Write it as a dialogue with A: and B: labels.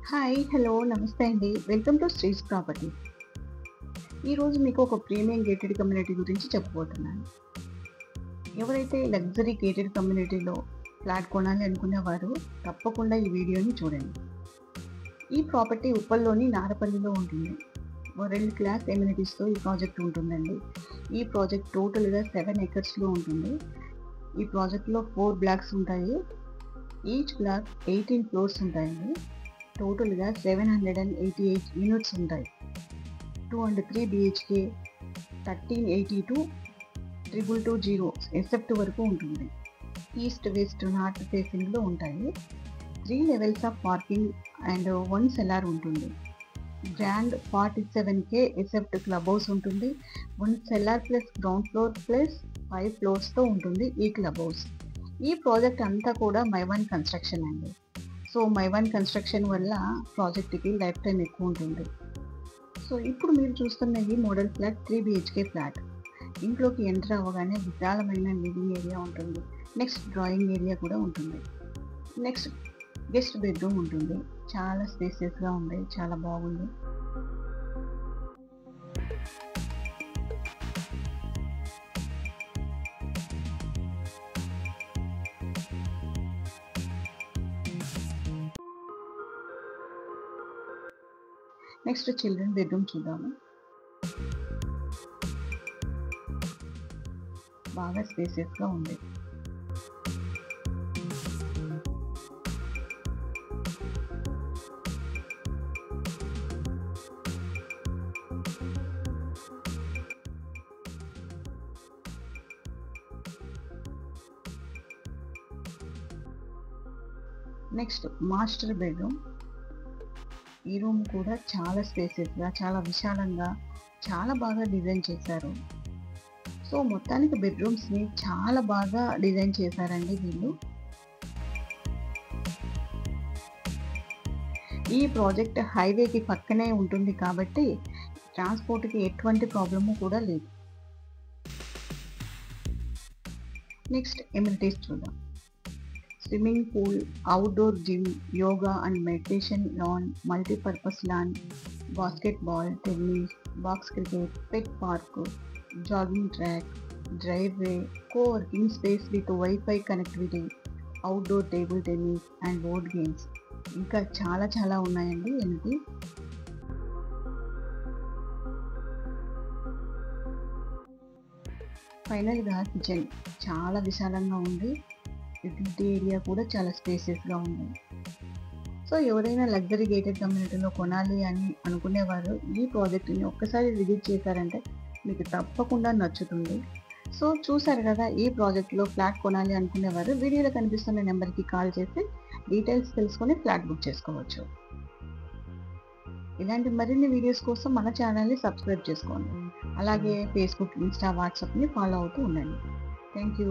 A: Hi! Hello! నమస్తే అండి. Welcome to శ్రీస్ property. ఈరోజు మీకు ఒక ప్రీమియం గేటెడ్ కమ్యూనిటీ గురించి చెప్పబోతున్నాను. ఎవరైతే లగ్జరీ గేటెడ్ కమ్యూనిటీలో ఫ్లాట్ కొనాలి అనుకునేవారు తప్పకుండా ఈ వీడియోని చూడండి. ఈ ప్రాపర్టీ ఉప్పల్లోని నారపల్లిలో ఉంటుంది. వరల్డ్ క్లాస్ ఎమ్యూనిటీస్‌తో ఈ ప్రాజెక్ట్ ఉంటుందండి. ఈ ప్రాజెక్ట్ టోటల్‌గా 7 ఎకర్స్‌లో ఉంటుంది. ఈ ప్రాజెక్ట్‌లో 4 బ్లాక్స్ ఉంటాయి. ఈచ్ బ్లాక్ 18 ఫ్లోర్స్ ఉంటాయండి. టోటల్‌గా 788 యూనిట్స్ ఉంటాయి. 2 and 3 BHK 1380 to 2220 ఎసెప్ట్ వరకు ఉంటుంది. ఈస్ట్, వెస్ట్, నార్త్ ఫేసింగ్‌లో ఉంటాయి. 3 levels of parking and 1 cellar ఉంటుంది. గ్రాండ్ 47K ఎసెప్ట్ క్లబ్ హౌస్ ఉంటుంది. 1 cellar plus ground floor plus 5 ఫ్లోర్స్‌తో ఉంటుంది ఈ క్లబ్ హౌస్. ఈ ప్రాజెక్ట్ అంతా కూడా మై-వన్ కన్‌స్ట్రక్షన్ అండి. సో మై-వన్ కన్‌స్ట్రక్షన్ వల్ల ప్రాజెక్ట్‌కి లైఫ్ టైమ్ ఎక్కువ ఉంటుంది. సో ఇప్పుడు మీరు చూస్తున్నది మోడల్ ఫ్లాట్ 3 BHK ఫ్లాట్. ఇంట్లోకి ఎంటర్ అవ్వగానే విశాలమైన లివింగ్ ఏరియా ఉంటుంది. నెక్స్ట్ డ్రాయింగ్ ఏరియా కూడా ఉంటుంది. నెక్స్ట్ గెస్ట్ బెడ్రూమ్ ఉంటుంది. చాలా స్పేసియస్‌గా ఉంది. చాలా బాగుంది. నెక్స్ట్ చిల్డ్రన్ బెడ్రూమ్ చూద్దాము. బాగా స్పేసియస్‌గా ఉంది. Next master bedroom. ఈ రూమ్ కూడా చాలా స్పేసియస్‌గా, చాలా విశాలంగా, చాలా బాగా డిజైన్ చేశారు. సో మొత్తానికి బెడ్రూమ్స్‌ని చాలా బాగా డిజైన్ చేశారండి వీళ్ళు. ఈ ప్రాజెక్ట్ హైవేకి పక్కనే ఉంటుంది కాబట్టి ట్రాన్స్‌పోర్ట్‌కి ఎటువంటి ప్రాబ్లము కూడా లేదు. నెక్స్ట్ ఎమ్యూనిటీస్ చూద్దాం. Swimming pool, outdoor gym, yoga and meditation lawn, multipurpose lawn, basketball, tennis, box cricket, pet park, jogging track, driveway, coworking space with wifi connectivity, outdoor table tennis and board games. ఇంకా చాలా చాలా ఉన్నాయండి amenities. ఫైనల్‌గా kitchen చాలా విశాలంగా ఉంది. Utility area కూడా చాలా స్పేసియస్‌గా ఉంది. సో ఎవరైనా లగ్జరీ గేటెడ్ కమ్యూనిటీలో కొనాలి అని అనుకునేవారు ఈ ప్రాజెక్ట్‌ని ఒక్కసారి విజిట్ చేశారంటే మీకు తప్పకుండా నచ్చుతుంది. సో చూసారు కదా, ఈ ప్రాజెక్ట్‌లో ఫ్లాట్ కొనాలి అనుకునేవారు వీడియోలో కనిపిస్తున్న నెంబర్‌కి కాల్ చేసి డీటెయిల్స్ తెలుసుకొని ఫ్లాట్ బుక్ చేసుకోవచ్చు. ఇలాంటి మరిన్ని వీడియోస్ కోసం మన ఛానల్‌ని సబ్స్క్రైబ్ చేసుకోండి. అలాగే ఫేస్‌బుక్, ఇన్‌స్టా, వాట్సాప్‌ని ఫాలో అవుతూ ఉండండి. Thank you.